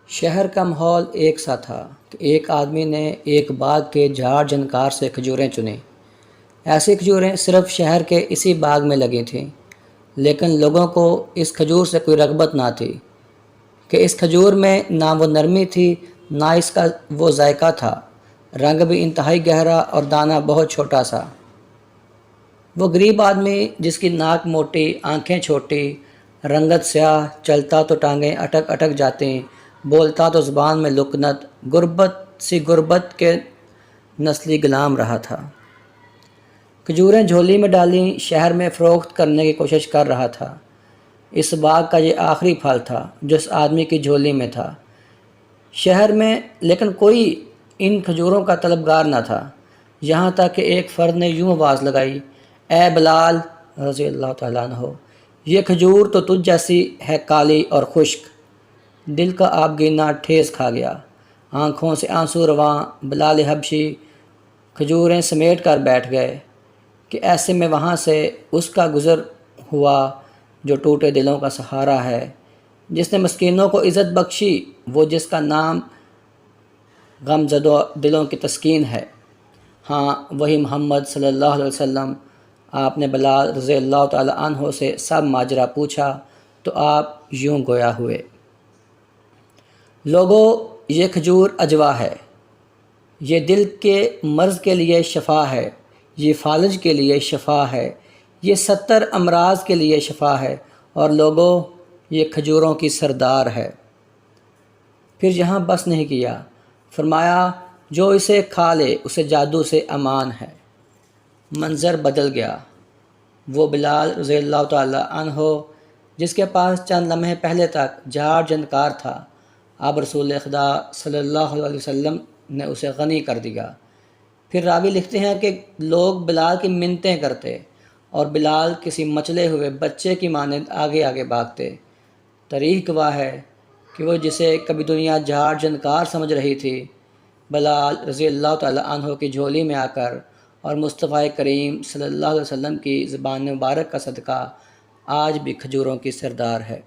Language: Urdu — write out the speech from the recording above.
شہر کا ماحول ایک سا تھا کہ ایک آدمی نے ایک باغ کے جھاڑ جھنکار سے کھجوریں چنیں۔ ایسی کھجوریں صرف شہر کے اسی باغ میں لگی تھیں، لیکن لوگوں کو اس کھجور سے کوئی رغبت نہ تھی کہ اس کھجور میں نہ وہ نرمی تھی، نہ اس کا وہ ذائقہ تھا۔ رنگ بھی انتہائی گہرا اور دانہ بہت چھوٹا سا۔ وہ غریب آدمی جس کی ناک موٹی، آنکھیں چھوٹی، رنگت سیاہ، چلتا تو ٹانگیں اٹک اٹک جاتی، بولتا تو زبان میں لکنت، غربت کے نسلی غلام رہا تھا۔ کھجوریں جھولی میں ڈالیں، شہر میں فروخت کرنے کی کوشش کر رہا تھا۔ اس باغ کا یہ آخری پھل تھا جو اس آدمی کی جھولی میں تھا۔ شہر میں لیکن کوئی ان کھجوروں کا طلبگار نہ تھا، یہاں تک کہ ایک فرد نے یوں آواز لگائی، اے بلال رضی اللہ تعالیٰ عنہ، یہ کھجور تو تجھ جیسی ہے کالی اور خشک۔ دل کا آب گینا ٹھیس کھا گیا، آنکھوں سے آنسو رواں بلال حبشی کھجوریں سمیٹ کر بیٹھ گئے کہ ایسے میں وہاں سے اس کا گزر ہوا جو ٹوٹے دلوں کا سہارا ہے، جس نے مسکینوں کو عزت بخشی، وہ جس کا نام غم زدہ دلوں کی تسکین ہے۔ ہاں، وہی محمد صلی اللہ علیہ وسلم۔ آپ نے بلال رضی اللہ تعالیٰ عنہ سے سب ماجرا پوچھا تو آپ یوں گویا ہوئے، لوگو، یہ کھجور اجوا ہے، یہ دل کے مرض کے لیے شفا ہے، یہ فالج کے لیے شفا ہے، یہ 70 امراض کے لیے شفا ہے، اور لوگو، یہ کھجوروں کی سردار ہے۔ پھر یہاں بس نہیں کیا، فرمایا جو اسے کھا لے اسے جادو سے امان ہے۔ منظر بدل گیا۔ وہ بلال رضی اللہ تعالیٰ عنہ جس کے پاس چند لمحے پہلے تک جھاڑ جھنکار تھا، اب رسول خدا صلی اللہ علیہ وسلم نے اسے غنی کر دیا۔ پھر راوی لکھتے ہیں کہ لوگ بلال کی منتیں کرتے اور بلال کسی مچلے ہوئے بچے کی مانند آگے آگے بھاگتے۔ تاریخ گواہ ہے کہ وہ جسے کبھی دنیا جھاڑ جھنکار سمجھ رہی تھی، بلال رضی اللہ تعالیٰ عنہ کی جھولی میں آ کر اور مصطفیٰ کریم صلی اللہ علیہ وسلم کی زبان مبارک کا صدقہ آج بھی کھجوروں کی سردار ہے۔